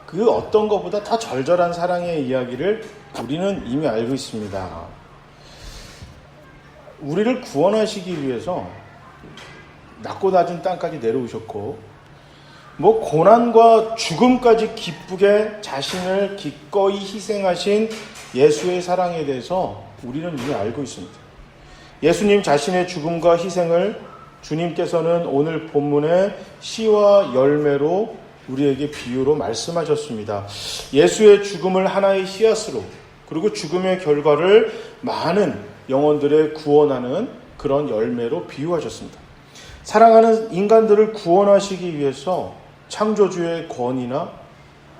그 어떤 것보다 더 절절한 사랑의 이야기를 우리는 이미 알고 있습니다. 우리를 구원하시기 위해서 낮고 낮은 땅까지 내려오셨고 고난과 죽음까지 기쁘게 자신을 기꺼이 희생하신 예수의 사랑에 대해서 우리는 이미 알고 있습니다. 예수님 자신의 죽음과 희생을 주님께서는 오늘 본문의 씨와 열매로 우리에게 비유로 말씀하셨습니다. 예수의 죽음을 하나의 씨앗으로, 그리고 죽음의 결과를 많은 영혼들의 구원하는 그런 열매로 비유하셨습니다. 사랑하는 인간들을 구원하시기 위해서 창조주의 권위나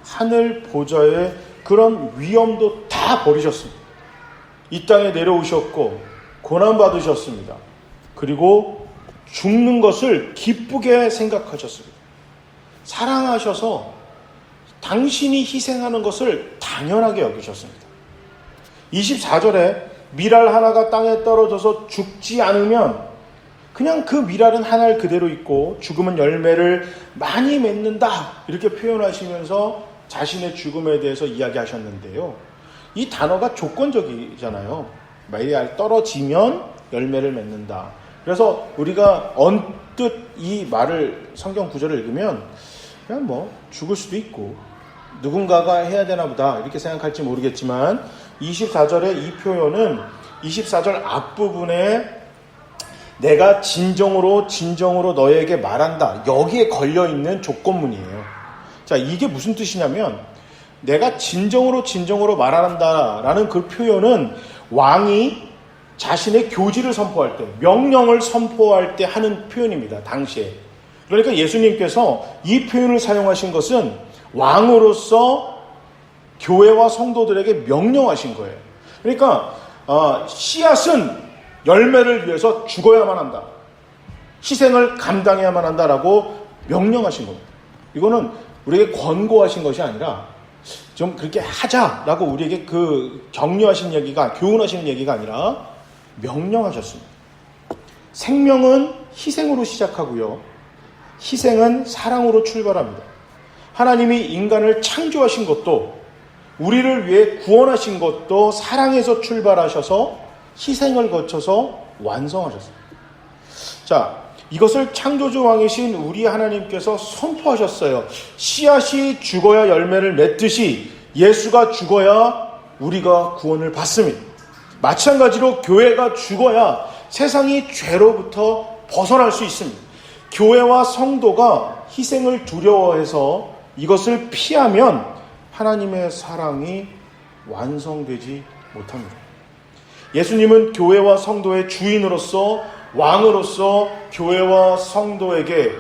하늘 보좌의 그런 위엄도 다 버리셨습니다. 이 땅에 내려오셨고 고난받으셨습니다. 그리고 죽는 것을 기쁘게 생각하셨습니다. 사랑하셔서 당신이 희생하는 것을 당연하게 여기셨습니다. 24절에 밀알 하나가 땅에 떨어져서 죽지 않으면 그냥 그 밀알은 하늘 그대로 있고 죽음은 열매를 많이 맺는다, 이렇게 표현하시면서 자신의 죽음에 대해서 이야기하셨는데요. 이 단어가 조건적이잖아요. 밀알 떨어지면 열매를 맺는다. 그래서 우리가 언뜻 이 말을, 성경 구절을 읽으면 그냥 죽을 수도 있고 누군가가 해야 되나 보다 이렇게 생각할지 모르겠지만, 24절의 이 표현은 24절 앞부분에 내가 진정으로 너에게 말한다, 여기에 걸려있는 조건문이에요. 자, 이게 무슨 뜻이냐면, 내가 진정으로 말한다라는 그 표현은 왕이 자신의 교지를 선포할 때, 명령을 선포할 때 하는 표현입니다, 당시에. 그러니까 예수님께서 이 표현을 사용하신 것은 왕으로서 교회와 성도들에게 명령하신 거예요. 그러니까 씨앗은 열매를 위해서 죽어야만 한다, 희생을 감당해야만 한다라고 명령하신 겁니다. 이거는 우리에게 권고하신 것이 아니라 좀 그렇게 하자라고 우리에게 격려하신 얘기가, 교훈하시는 얘기가 아니라 명령하셨습니다. 생명은 희생으로 시작하고요, 희생은 사랑으로 출발합니다. 하나님이 인간을 창조하신 것도, 우리를 위해 구원하신 것도 사랑에서 출발하셔서 희생을 거쳐서 완성하셨습니다. 자, 이것을 창조주 왕이신 우리 하나님께서 선포하셨어요. 씨앗이 죽어야 열매를 맺듯이 예수가 죽어야 우리가 구원을 받습니다. 마찬가지로 교회가 죽어야 세상이 죄로부터 벗어날 수 있습니다. 교회와 성도가 희생을 두려워해서 이것을 피하면 하나님의 사랑이 완성되지 못합니다. 예수님은 교회와 성도의 주인으로서, 왕으로서 교회와 성도에게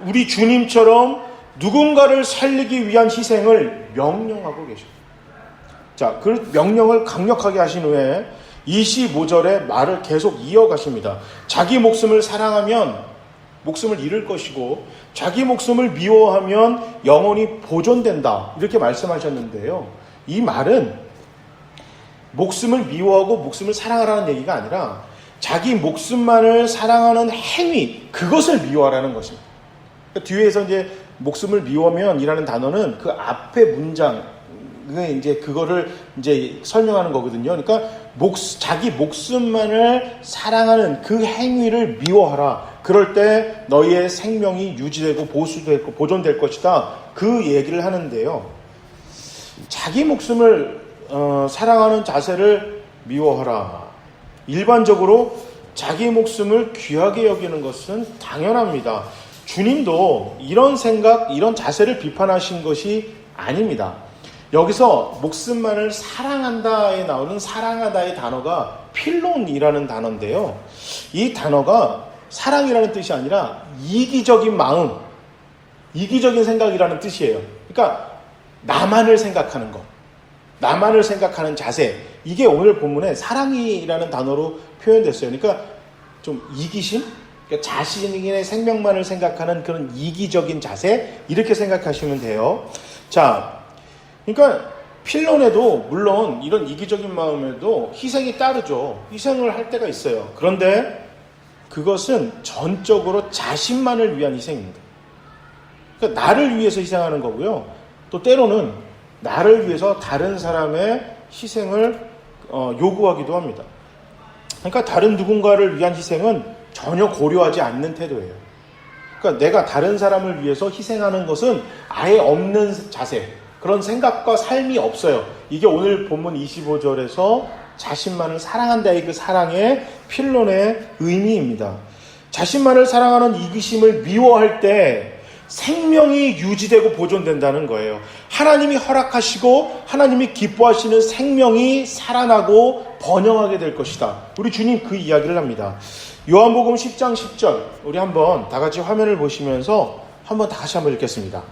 우리 주님처럼 누군가를 살리기 위한 희생을 명령하고 계십니다. 자, 그 명령을 강력하게 하신 후에 25절의 말을 계속 이어가십니다. 자기 목숨을 사랑하면 목숨을 잃을 것이고 자기 목숨을 미워하면 영원히 보존된다, 이렇게 말씀하셨는데요. 이 말은 목숨을 미워하고 목숨을 사랑하라는 얘기가 아니라 자기 목숨만을 사랑하는 행위, 그것을 미워하라는 것입니다. 그러니까 뒤에서 이제 목숨을 미워하면 이라는 단어는 그 앞에 문장, 그거를 설명하는 거거든요. 그러니까 자기 목숨만을 사랑하는 그 행위를 미워하라. 그럴 때 너희의 생명이 유지되고 보수되고 보존될 것이다, 그 얘기를 하는데요. 자기 목숨을 사랑하는 자세를 미워하라. 일반적으로 자기 목숨을 귀하게 여기는 것은 당연합니다. 주님도 이런 생각, 이런 자세를 비판하신 것이 아닙니다. 여기서 목숨만을 사랑한다에 나오는 사랑하다의 단어가 필론이라는 단어인데요. 이 단어가 사랑이라는 뜻이 아니라 이기적인 마음, 이기적인 생각이라는 뜻이에요. 그러니까 나만을 생각하는 것, 나만을 생각하는 자세, 이게 오늘 본문에 사랑이라는 단어로 표현됐어요. 그러니까 좀 이기심? 그러니까 자신의 생명만을 생각하는 그런 이기적인 자세, 이렇게 생각하시면 돼요. 자, 그러니까 필론에도 물론 이런 이기적인 마음에도 희생이 따르죠. 희생을 할 때가 있어요. 그런데 그것은 전적으로 자신만을 위한 희생입니다. 그러니까 나를 위해서 희생하는 거고요. 또 때로는 나를 위해서 다른 사람의 희생을 요구하기도 합니다. 그러니까 다른 누군가를 위한 희생은 전혀 고려하지 않는 태도예요. 그러니까 내가 다른 사람을 위해서 희생하는 것은 아예 없는 자세, 그런 생각과 삶이 없어요. 이게 오늘 본문 25절에서 자신만을 사랑한다의 그 사랑의 필론의 의미입니다. 자신만을 사랑하는 이기심을 미워할 때 생명이 유지되고 보존된다는 거예요. 하나님이 허락하시고 하나님이 기뻐하시는 생명이 살아나고 번영하게 될 것이다. 우리 주님 그 이야기를 합니다. 요한복음 10장 10절 우리 한번 다 같이 화면을 보시면서 한번 다시 한번 읽겠습니다.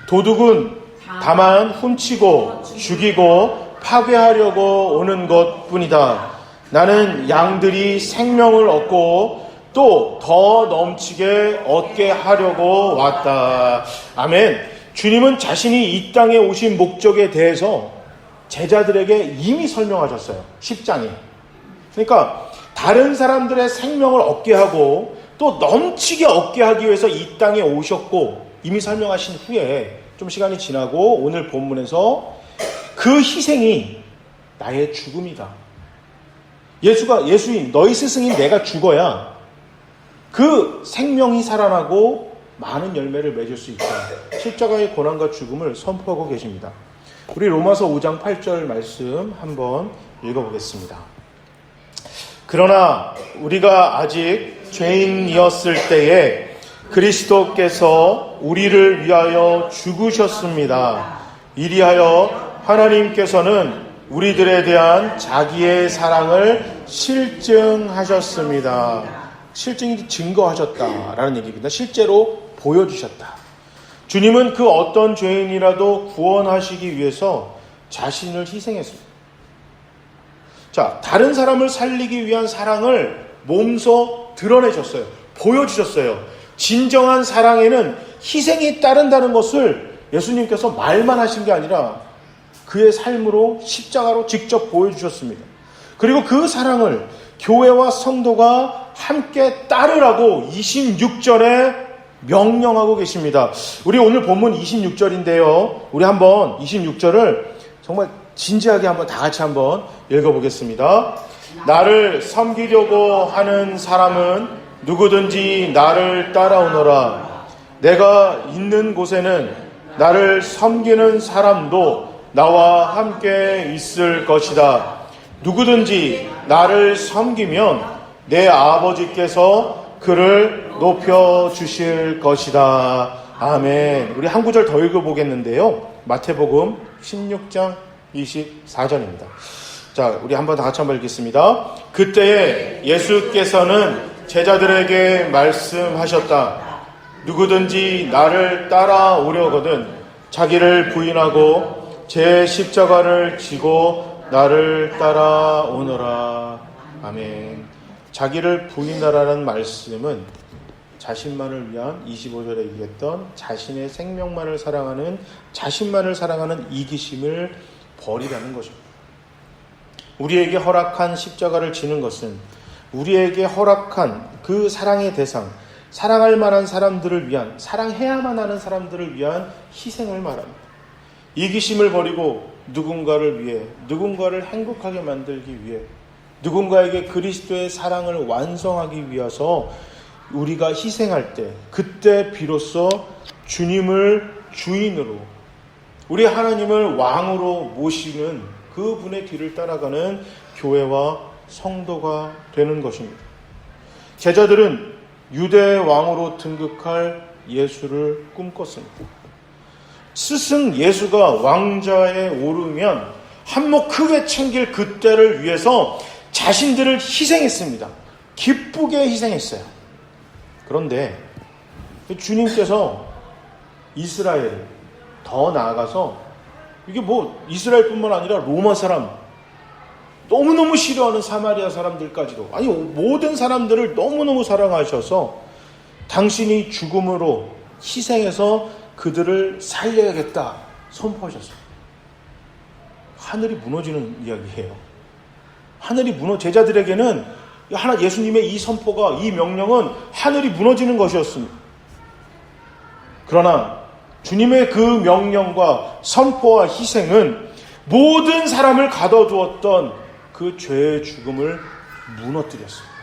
도둑은 다만 훔치고 죽이고 파괴하려고 오는 것뿐이다. 나는 양들이 생명을 얻고 또 더 넘치게 얻게 하려고 왔다. 아멘. 주님은 자신이 이 땅에 오신 목적에 대해서 제자들에게 이미 설명하셨어요. 10장에. 그러니까 다른 사람들의 생명을 얻게 하고 또 넘치게 얻게 하기 위해서 이 땅에 오셨고 이미 설명하신 후에 좀 시간이 지나고 오늘 본문에서 그 희생이 나의 죽음이다. 예수인 너희 스승인 내가 죽어야 그 생명이 살아나고 많은 열매를 맺을 수 있다. 십자가의 고난과 죽음을 선포하고 계십니다. 우리 로마서 5장 8절 말씀 한번 읽어보겠습니다. 그러나 우리가 아직 죄인이었을 때에 그리스도께서 우리를 위하여 죽으셨습니다. 이리하여 하나님께서는 우리들에 대한 자기의 사랑을 실증하셨습니다. 실증이 증거하셨다라는 얘기입니다. 실제로 보여주셨다. 주님은 그 어떤 죄인이라도 구원하시기 위해서 자신을 희생했습니다. 자, 다른 사람을 살리기 위한 사랑을 몸소 드러내셨어요. 보여주셨어요. 진정한 사랑에는 희생이 따른다는 것을 예수님께서 말만 하신 게 아니라 그의 삶으로 십자가로 직접 보여주셨습니다. 그리고 그 사랑을 교회와 성도가 함께 따르라고 26절에 명령하고 계십니다. 우리 오늘 본문 26절인데요. 우리 한번 26절을 정말 진지하게 한번 다 같이 한번 읽어보겠습니다. 나를 섬기려고 하는 사람은 누구든지 나를 따라오너라. 내가 있는 곳에는 나를 섬기는 사람도 나와 함께 있을 것이다. 누구든지 나를 섬기면 내 아버지께서 그를 높여주실 것이다. 아멘. 우리 한 구절 더 읽어보겠는데요. 마태복음 16장 24절입니다. 자, 우리 한번 다 같이 한번 읽겠습니다. 그때에 예수께서는 제자들에게 말씀하셨다. 누구든지 나를 따라오려거든 자기를 부인하고 제 십자가를 지고 나를 따라오너라. 아멘. 자기를 부인하라는 말씀은 자신만을 위한 25절에 얘기했던 자신의 생명만을 사랑하는 자신만을 사랑하는 이기심을 버리라는 것입니다. 우리에게 허락한 십자가를 지는 것은 우리에게 허락한 그 사랑의 대상, 사랑할 만한 사람들을 위한, 사랑해야만 하는 사람들을 위한 희생을 말합니다. 이기심을 버리고 누군가를 위해, 누군가를 행복하게 만들기 위해, 누군가에게 그리스도의 사랑을 완성하기 위해서 우리가 희생할 때, 그때 비로소 주님을 주인으로, 우리 하나님을 왕으로 모시는 그분의 뒤를 따라가는 교회와 성도가 되는 것입니다. 제자들은 유대 왕으로 등극할 예수를 꿈꿨습니다. 스승 예수가 왕좌에 오르면 한몫 크게 챙길 그때를 위해서 자신들을 희생했습니다. 기쁘게 희생했어요. 그런데 주님께서 이스라엘, 더 나아가서 이게 뭐 이스라엘뿐만 아니라 로마 사람, 너무너무 싫어하는 사마리아 사람들까지도, 아니 모든 사람들을 너무너무 사랑하셔서 당신이 죽음으로 희생해서 그들을 살려야겠다 선포하셨어요. 하늘이 무너지는 이야기예요. 제자들에게는 예수님의 이 선포가, 이 명령은 하늘이 무너지는 것이었습니다. 그러나 주님의 그 명령과 선포와 희생은 모든 사람을 가둬두었던 그 죄의 죽음을 무너뜨렸습니다.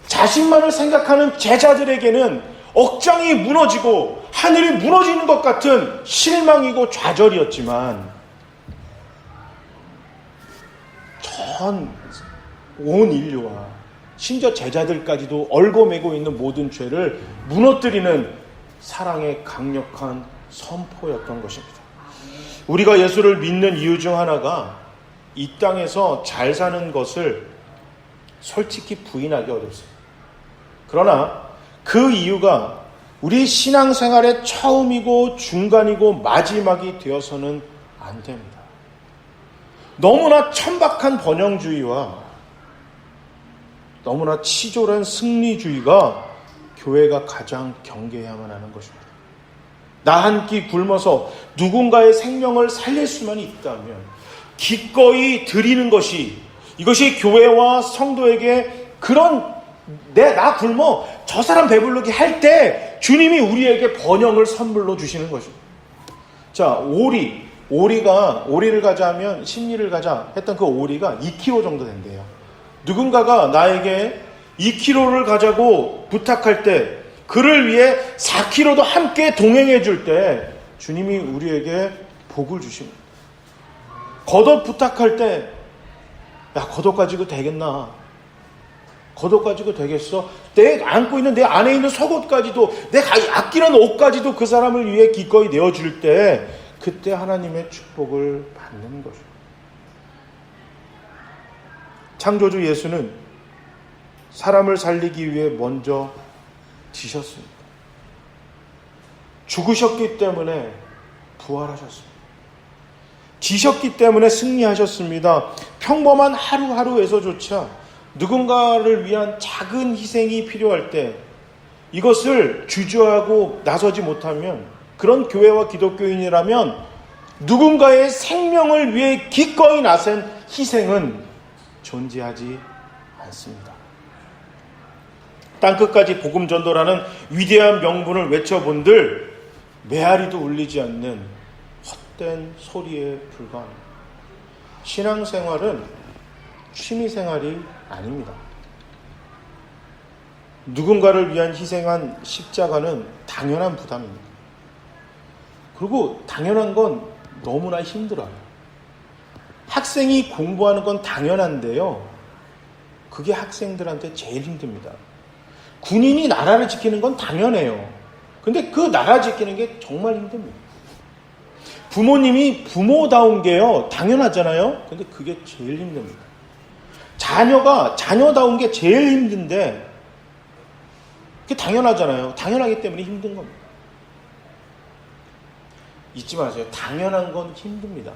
자신만을 생각하는 제자들에게는 억장이 무너지고 하늘이 무너지는 것 같은 실망이고 좌절이었지만 전 온 인류와 심지어 제자들까지도 얽어매고 있는 모든 죄를 무너뜨리는 사랑의 강력한 선포였던 것입니다. 우리가 예수를 믿는 이유 중 하나가 이 땅에서 잘 사는 것을 솔직히 부인하기 어렵습니다. 그러나 그 이유가 우리 신앙생활의 처음이고 중간이고 마지막이 되어서는 안 됩니다. 너무나 천박한 번영주의와 너무나 치졸한 승리주의가 교회가 가장 경계해야만 하는 것입니다. 나 한 끼 굶어서 누군가의 생명을 살릴 수만 있다면 기꺼이 드리는 것이, 이것이 교회와 성도에게 그런 나 굶어 저 사람 배부르게 할 때 주님이 우리에게 번영을 선물로 주시는 것입니다. 자, 오리를 가자 하면 심리를 가자 했던 그 오리가 2kg 정도 된대요. 누군가가 나에게 2kg를 가자고 부탁할 때, 그를 위해 4kg도 함께 동행해 줄 때 주님이 우리에게 복을 주십니다. 겉옷 부탁할 때, 야, 겉옷 가지고 되겠나? 겉옷 가지고 되겠어? 내 안고 있는 내 안에 있는 속옷까지도, 내가 아끼는 옷까지도 그 사람을 위해 기꺼이 내어줄 때, 그때 하나님의 축복을 받는 것입니다. 창조주 예수는 사람을 살리기 위해 먼저 지셨습니다. 죽으셨기 때문에 부활하셨습니다. 지셨기 때문에 승리하셨습니다. 평범한 하루하루에서조차 누군가를 위한 작은 희생이 필요할 때 이것을 주저하고 나서지 못하면, 그런 교회와 기독교인이라면 누군가의 생명을 위해 기꺼이 나선 희생은 존재하지 않습니다. 땅끝까지 복음 전도라는 위대한 명분을 외쳐본들 메아리도 울리지 않는 헛된 소리에 불과합니다. 신앙생활은 취미생활이 아닙니다. 누군가를 위한 희생한 십자가는 당연한 부담입니다. 그리고 당연한 건 너무나 힘들어요. 학생이 공부하는 건 당연한데요, 그게 학생들한테 제일 힘듭니다. 군인이 나라를 지키는 건 당연해요. 근데 그 나라 지키는 게 정말 힘듭니다. 부모님이 부모다운 게요, 당연하잖아요. 근데 그게 제일 힘듭니다. 자녀가 자녀다운 게 제일 힘든데 그게 당연하잖아요. 당연하기 때문에 힘든 겁니다. 잊지 마세요. 당연한 건 힘듭니다.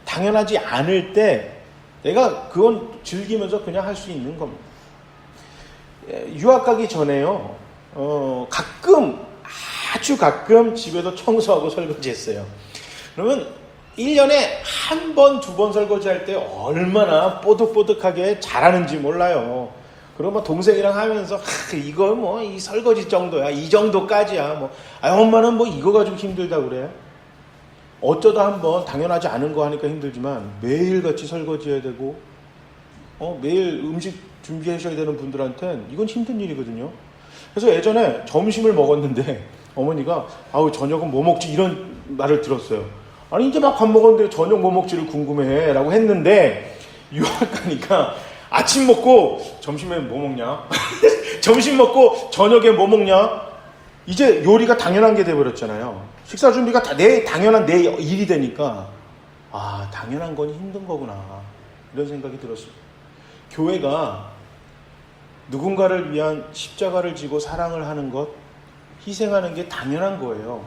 당연하지 않을 때 내가 그건 즐기면서 그냥 할 수 있는 겁니다. 유학 가기 전에요, 아주 가끔 집에도 청소하고 설거지 했어요. 그러면 1년에 한 번, 두 번 설거지 할 때 얼마나 뽀득뽀득하게 잘하는지 몰라요. 그러면 동생이랑 하면서, 이거 뭐, 이 설거지 정도야. 이 정도까지야. 뭐, 엄마는 뭐 이거 가지고 힘들다 그래. 어쩌다 한번 당연하지 않은 거 하니까 힘들지만 매일같이 설거지해야 되고, 매일 음식 준비하셔야 되는 분들한테는 이건 힘든 일이거든요. 그래서 예전에 점심을 먹었는데 어머니가 저녁은 뭐 먹지? 이런 말을 들었어요. 아니, 이제 막 밥 먹었는데 저녁 뭐 먹지를 궁금해 라고 했는데, 유학 가니까 아침 먹고 점심에 뭐 먹냐? 점심 먹고 저녁에 뭐 먹냐? 이제 요리가 당연한 게 돼버렸잖아요. 식사 준비가 당연한 내 일이 되니까, 당연한 건 힘든 거구나, 이런 생각이 들었습니다. 교회가 누군가를 위한 십자가를 지고 사랑을 하는 것, 희생하는 게 당연한 거예요.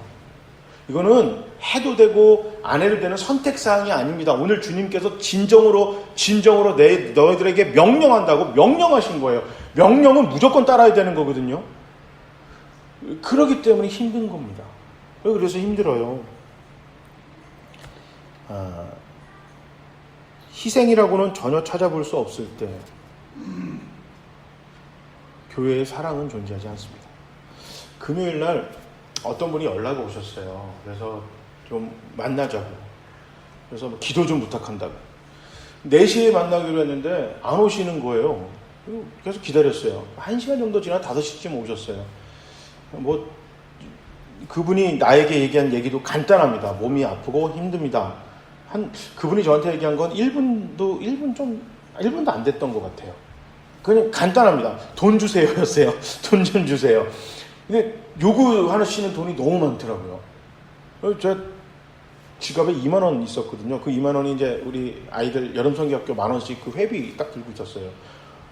이거는 해도 되고 안 해도 되는 선택사항이 아닙니다. 오늘 주님께서 진정으로 너희들에게 명령한다고 명령하신 거예요. 명령은 무조건 따라야 되는 거거든요. 그렇기 때문에 힘든 겁니다. 그래서 힘들어요. 희생이라고는 전혀 찾아볼 수 없을 때 교회의 사랑은 존재하지 않습니다. 금요일 날 어떤 분이 연락이 오셨어요. 그래서 좀 만나자고. 그래서 뭐 기도 좀 부탁한다고. 4시에 만나기로 했는데 안 오시는 거예요. 계속 기다렸어요. 1시간 정도 지나 5시쯤 오셨어요. 뭐 그분이 나에게 얘기한 얘기도 간단합니다. 몸이 아프고 힘듭니다. 그분이 저한테 얘기한 건 1분도 안 됐던 것 같아요. 그냥 간단합니다. 돈 주세요 였어요. 돈 좀 주세요. 근데 요구하시는 돈이 너무 많더라고요. 제가 지갑에 2만 원 있었거든요. 그 2만 원이 이제 우리 아이들 여름성경학교 10,000원씩 그 회비 딱 들고 있었어요.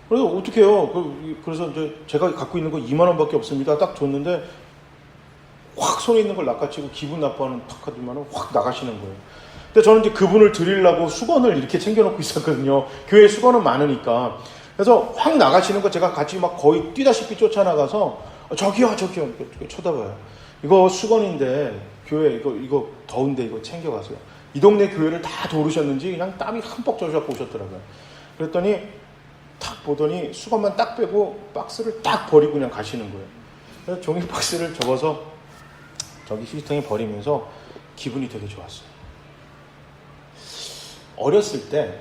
그래서 어떻게 해요? 그래서 이제 제가 갖고 있는 거 2만 원밖에 없습니다. 딱 줬는데 확 손에 있는 걸 낚아채고 기분 나빠하는 탁하더만 확 나가시는 거예요. 근데 저는 이제 그분을 드리려고 수건을 이렇게 챙겨놓고 있었거든요. 교회 수건은 많으니까. 그래서 확 나가시는 거 제가 같이 막 거의 뛰다시피 쫓아나가서 저기요 쳐다봐요. 이거 수건인데 교회 이거 더운데 이거 챙겨가세요. 이 동네 교회를 다 도르셨는지 그냥 땀이 흠뻑 젖어갖고 오셨더라고요. 그랬더니 탁 보더니 수건만 딱 빼고 박스를 딱 버리고 그냥 가시는 거예요. 그래서 종이 박스를 접어서 저기 시스템에 버리면서 기분이 되게 좋았어요. 어렸을 때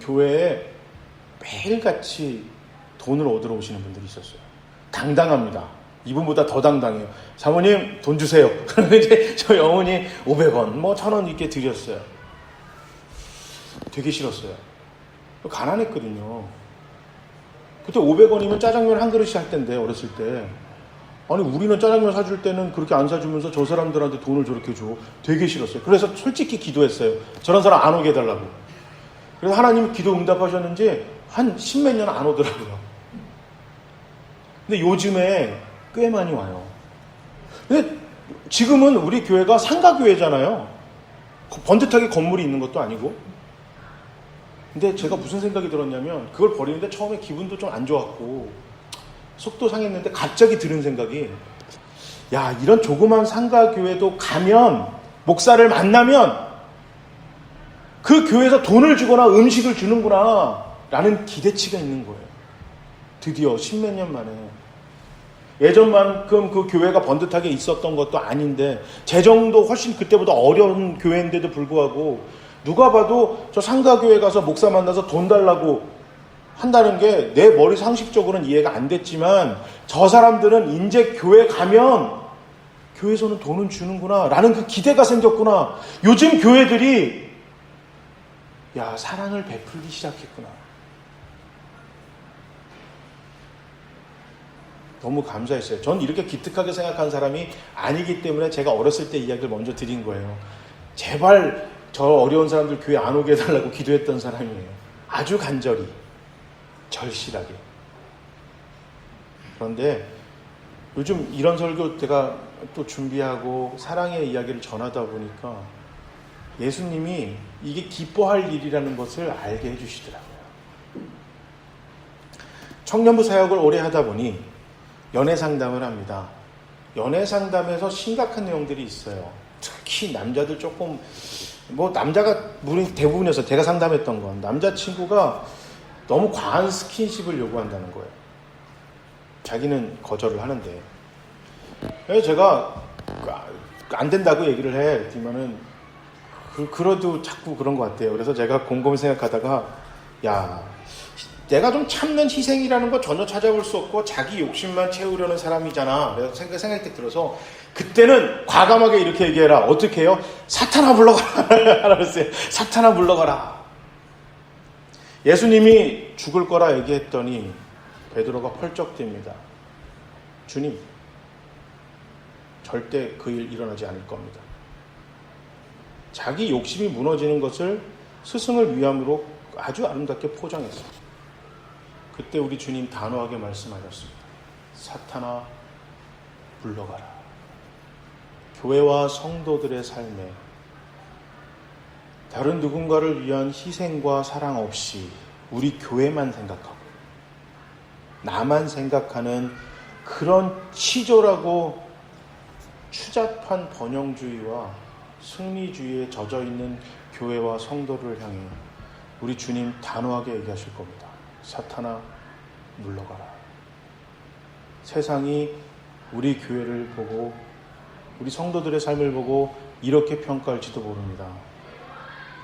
교회에 매일같이 돈을 얻으러 오시는 분들이 있었어요. 당당합니다. 이분보다 더 당당해요. 사모님 돈 주세요. 그러면 이제 저희 어머니 500원, 뭐 1,000원 이렇게 드렸어요. 되게 싫었어요. 가난했거든요. 그때 500원이면 짜장면 한 그릇이 할 텐데 어렸을 때. 아니 우리는 짜장면 사줄 때는 그렇게 안 사주면서 저 사람들한테 돈을 저렇게 줘. 되게 싫었어요. 그래서 솔직히 기도했어요. 저런 사람 안 오게 해달라고. 그래서 하나님이 기도 응답하셨는지 한 10몇 년 안 오더라고요. 근데 요즘에 꽤 많이 와요. 근데 지금은 우리 교회가 상가교회잖아요. 번듯하게 건물이 있는 것도 아니고. 근데 제가 무슨 생각이 들었냐면 그걸 버리는데 처음에 기분도 좀 안 좋았고 속도 상했는데 갑자기 들은 생각이 야 이런 조그만 상가교회도 가면 목사를 만나면 그 교회에서 돈을 주거나 음식을 주는구나 라는 기대치가 있는 거예요. 드디어 10몇 년 만에. 예전만큼 그 교회가 번듯하게 있었던 것도 아닌데 재정도 훨씬 그때보다 어려운 교회인데도 불구하고 누가 봐도 저 상가교회 가서 목사 만나서 돈 달라고 한다는 게 내 머리 상식적으로는 이해가 안 됐지만 저 사람들은 이제 교회 가면 교회에서는 돈은 주는구나 라는 그 기대가 생겼구나. 요즘 교회들이 야 사랑을 베풀기 시작했구나. 너무 감사했어요. 전 이렇게 기특하게 생각한 사람이 아니기 때문에 제가 어렸을 때 이야기를 먼저 드린 거예요. 제발 저 어려운 사람들 교회 안 오게 해달라고 기도했던 사람이에요. 아주 간절히 절실하게. 그런데 요즘 이런 설교 제가 또 준비하고 사랑의 이야기를 전하다 보니까 예수님이 이게 기뻐할 일이라는 것을 알게 해주시더라고요. 청년부 사역을 오래 하다 보니 연애 상담을 합니다. 연애 상담에서 심각한 내용들이 있어요. 특히 남자들 조금 뭐 남자가 우리 대부분이어서 제가 상담했던 건 남자친구가 너무 과한 스킨십을 요구한다는 거예요. 자기는 거절을 하는데. 그래서 제가 안 된다고 얘기를 해. 그러면은 그래도 자꾸 그런 것 같아요. 그래서 제가 곰곰이 생각하다가 야 내가 좀 참는 희생이라는 거 전혀 찾아볼 수 없고 자기 욕심만 채우려는 사람이잖아. 그래서 생각이 들어서 그때는 과감하게 이렇게 얘기해라. 어떻게 해요? 사탄아 물러가라. 그랬어요. 사탄아 물러가라. 예수님이 죽을 거라 얘기했더니 베드로가 펄쩍댑니다. 주님, 절대 그 일 일어나지 않을 겁니다. 자기 욕심이 무너지는 것을 스승을 위함으로 아주 아름답게 포장했어요. 그때 우리 주님 단호하게 말씀하셨습니다. 사탄아 물러가라. 교회와 성도들의 삶에 다른 누군가를 위한 희생과 사랑 없이 우리 교회만 생각하고 나만 생각하는 그런 치졸하고 추잡한 번영주의와 승리주의에 젖어있는 교회와 성도를 향해 우리 주님 단호하게 얘기하실 겁니다. 사탄아 물러가라. 세상이 우리 교회를 보고 우리 성도들의 삶을 보고 이렇게 평가할지도 모릅니다.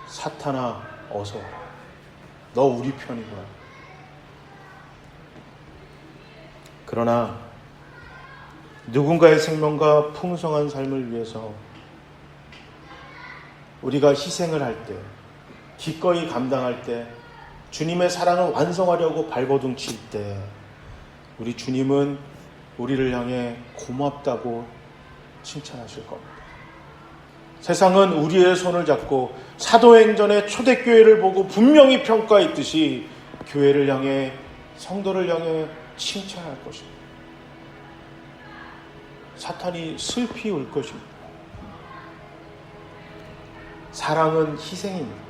사탄아, 어서 와라. 너 우리 편이구나. 그러나 누군가의 생명과 풍성한 삶을 위해서 우리가 희생을 할 때, 기꺼이 감당할 때, 주님의 사랑을 완성하려고 발버둥 칠 때, 우리 주님은 우리를 향해 고맙다고 칭찬하실 겁니다. 세상은 우리의 손을 잡고 사도행전의 초대교회를 보고 분명히 평가했듯이 교회를 향해, 성도를 향해 칭찬할 것입니다. 사탄이 슬피 울 것입니다. 사랑은 희생입니다.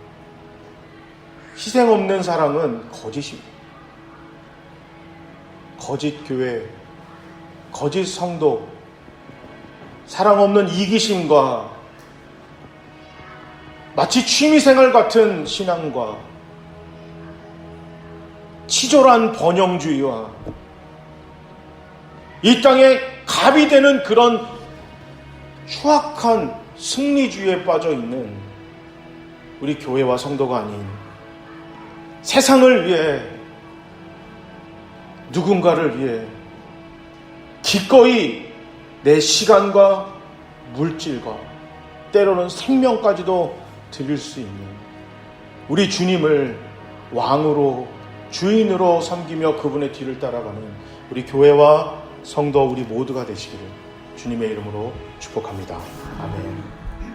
희생 없는 사랑은 거짓입니다. 거짓 교회, 거짓 성도, 사랑 없는 이기심과 마치 취미생활 같은 신앙과 치졸한 번영주의와 이 땅에 갑이 되는 그런 추악한 승리주의에 빠져 있는 우리 교회와 성도가 아닌 세상을 위해, 누군가를 위해 기꺼이 내 시간과 물질과 때로는 생명까지도 드릴 수 있는 우리 주님을 왕으로, 주인으로 섬기며 그분의 뒤를 따라가는 우리 교회와 성도 우리 모두가 되시기를 주님의 이름으로 축복합니다. 아멘.